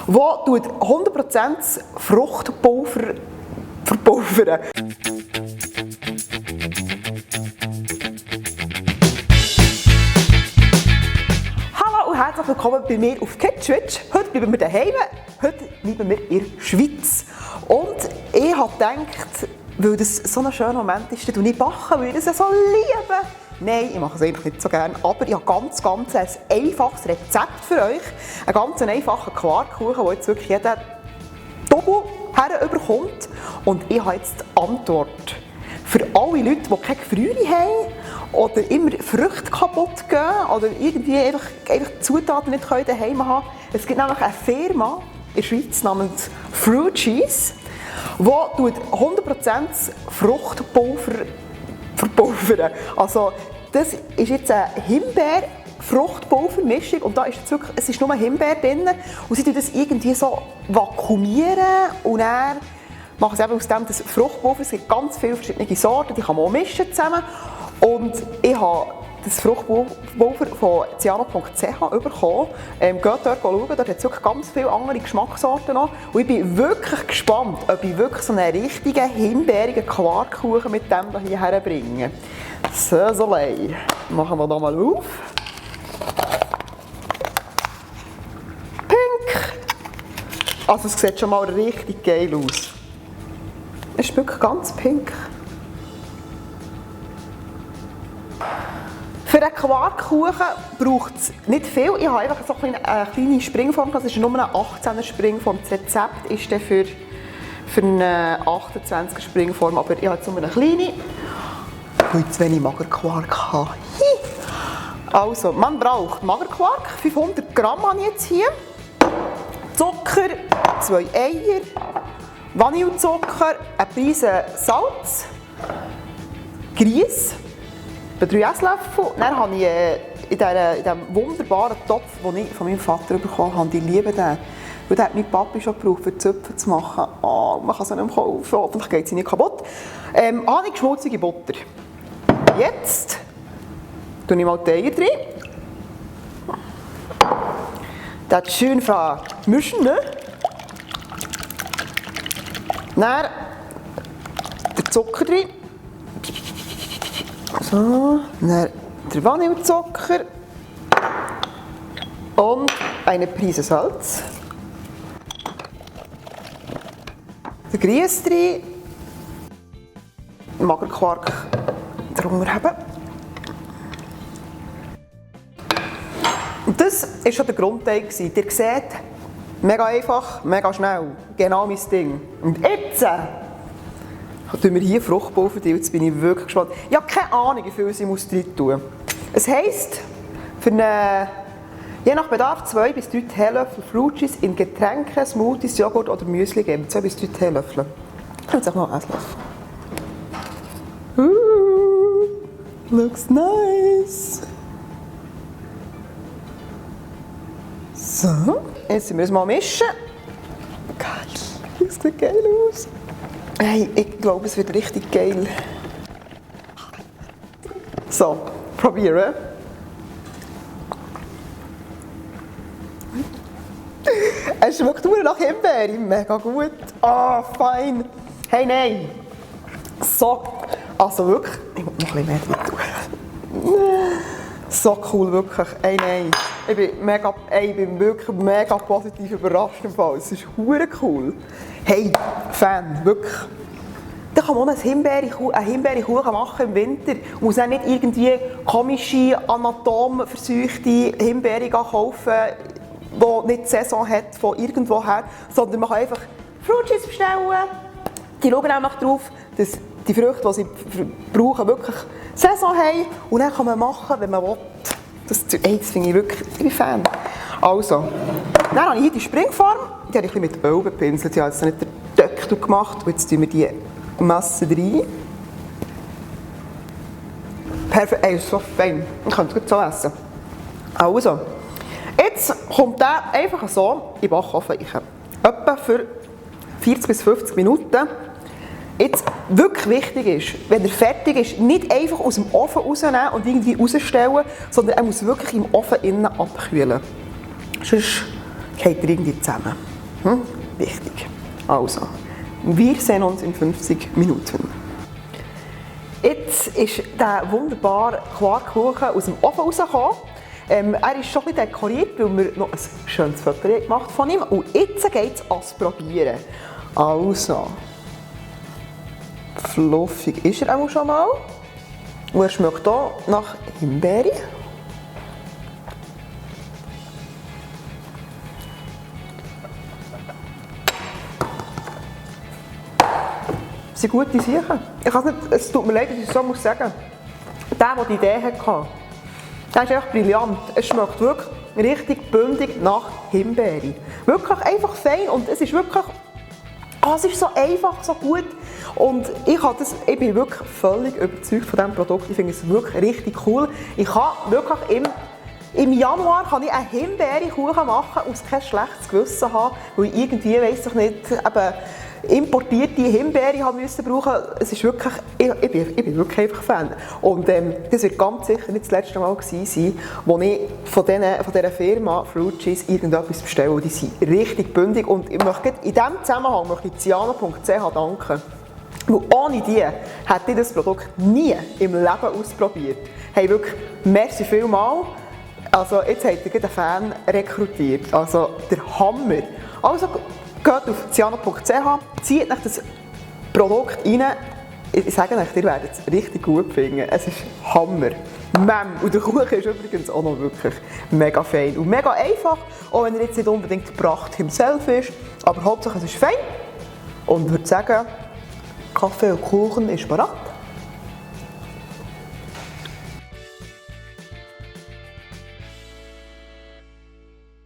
wo 100% Fruchtpulver verpulvern. Hallo und herzlich willkommen bei mir auf Kidswitch. Heute bleiben wir daheim, heute bleiben wir in der Schweiz. Und ich habe gedacht, weil das so ein schöner Moment ist, dass ich nicht backen, weil ich das ja so liebe. Nein, ich mache es eigentlich nicht so gerne, aber ich habe ganz ein einfaches Rezept für euch. Einen ganz einfachen Quarkkuchen, den jetzt wirklich jeder Doppel herüberkommt. Und ich habe jetzt die Antwort. Für alle Leute, die keine Gefriere haben oder immer Früchte kaputt gehen oder irgendwie einfach Zutaten nicht daheim haben können. Es gibt nämlich eine Firma in der Schweiz namens Fruit Cheese, die 100% Fruchtpulver verpulvern. Also das ist jetzt eine Himbeer-Fruchtpulvermischung und da ist jetzt wirklich, es ist nur Himbeer drin und sie tun das irgendwie so vakuumieren und dann machen sie eben aus dem das Fruchtpulver. Es gibt ganz viele verschiedene Sorten, die kann man auch mischen zusammen. Und ich habe das Fruchtpulver von ciano.ch bekommen. Geht dort schauen, dort hat es wirklich ganz viele andere Geschmackssorten noch. Und ich bin wirklich gespannt, ob ich wirklich so einen richtigen himbeerigen Quarkkuchen mit dem hier herbringe. So, machen wir da mal auf. Pink! Also es sieht schon mal richtig geil aus. Es ist wirklich ganz pink. Für den Quarkkuchen braucht es nicht viel. Ich habe einfach so eine kleine Springform. Das ist nur eine 18er Springform. Das Rezept ist dann für eine 28er Springform. Aber ich habe jetzt nur eine kleine, weil ich zu wenig Magerquark habe. Also, man braucht Magerquark. 500 Gramm habe ich jetzt hier. Zucker, 2 Eier. Vanillezucker, eine Prise Salz. Grieß. 3 Esslöffel. Dann habe ich in diesem wunderbaren Topf, den ich von meinem Vater bekommen habe, ich liebe den. Weil den hat mein Papi schon gebraucht, für Zöpfe zu machen. Oh, man kann sie nicht mehr kaufen, hoffentlich geht sie nicht kaputt. Habe ich geschmolzene Butter. Jetzt tue ich mal die Eier rein. Das schön vermischen. Ne? Dann den Zucker rein. So, dann der Vanillezucker und eine Prise Salz. Den Grieß rein, den Magerquark drunter haben. Und das war schon der Grundteig. Ihr seht, mega einfach, mega schnell, genau mein Ding. Und jetzt tun wir hier Fruchtpulver rein. Jetzt bin ich wirklich gespannt. Ich habe keine Ahnung, wie viel ich rein tun muss. Es heisst, je nach Bedarf 2 bis 3 Teelöffel Fruit Cheese in Getränke, Smoothies, Joghurt oder Müsli geben. 2 bis 3 Teelöffel. Jetzt auch noch einen Esslöffel. Looks nice. So, jetzt müssen wir es mal mischen. Geil, das sieht geil aus. Hey, ich glaube, es wird richtig geil. So, probieren. Es schmeckt nur nach Himbeere, mega gut. Ah, fein. Hey, nein. So, also wirklich, ich muss noch ein bisschen mehr tun. So cool, wirklich. Hey, nein. Ich bin wirklich mega positiv überrascht im Fall. Es ist hure cool. Hey, Fan, wirklich. Da kann man auch einen Himbeerkuchen machen im Winter. Man muss auch nicht irgendwie komische, anatomverseuchte Himbeere kaufen, die nicht die Saison hat von irgendwoher, sondern man kann einfach Fruit Cheese bestellen. Die schauen auch darauf, dass die Früchte, die sie brauchen, wirklich Saison haben. Und dann kann man machen, wenn man will. Das finde ich wirklich, ich bin Fan. Also, dann habe ich hier die Springform. Die habe ich ein bisschen mit Öl bepinselt. Ich habe jetzt nicht den Deckel gemacht. Und jetzt tun wir die Masse rein. Perfekt, ey, so fein. Ich kann es gut so essen. Also, jetzt kommt der einfach so in den Backofen rein. Etwa für 40 bis 50 Minuten. Jetzt wirklich wichtig ist, wenn er fertig ist, nicht einfach aus dem Ofen rausnehmen und irgendwie rausstellen, sondern er muss wirklich im Ofen innen abkühlen. Sonst geht er irgendwie zusammen. Wichtig. Also, wir sehen uns in 50 Minuten. Jetzt ist der wunderbare Quarkkuchen aus dem Ofen rausgekommen. Er ist schon ein bisschen dekoriert, weil wir noch ein schönes Foto gemacht von ihm. Und jetzt geht es ans Probieren. Also, fluffig ist er auch schon mal. Und er schmeckt hier nach Himbeere. Das sind gute Sachen. Es tut mir leid, dass ich es so sagen muss. Der die Idee hatte, der ist einfach brillant. Es schmeckt wirklich richtig bündig nach Himbeere. Wirklich einfach fein und es ist wirklich... es ist so einfach, so gut. Und ich bin wirklich völlig überzeugt von diesem Produkt. Ich finde es wirklich richtig cool. Ich kann wirklich im Januar kann ich einen Himbeerkuchen machen und kein schlechtes Gewissen haben, weil ich irgendwie, weiss ich nicht, eben importierte Himbeere haben müssen brauchen. Es ist wirklich, ich bin wirklich einfach Fan. Und das wird ganz sicher nicht das letzte Mal gewesen sein, wo ich von dieser Firma Fruit Cheese irgendetwas bestelle. Die sind richtig bündig und ich möchte in diesem Zusammenhang Ciano.ch danken. Weil ohne die hätte ich das Produkt nie im Leben ausprobiert. Hey, wirklich, merci vielmals. Also jetzt habt ihr einen Fan rekrutiert. Also der Hammer. Also geht auf ciano.ch, zieht euch das Produkt rein. Ich sage euch, ihr werdet es richtig gut finden. Es ist Hammer. Und der Kuchen ist übrigens auch noch wirklich mega fein und mega einfach. Auch wenn er jetzt nicht unbedingt die Pracht himself ist. Aber hauptsächlich es ist fein. Und ich würde sagen, Kaffee und Kuchen ist bereit.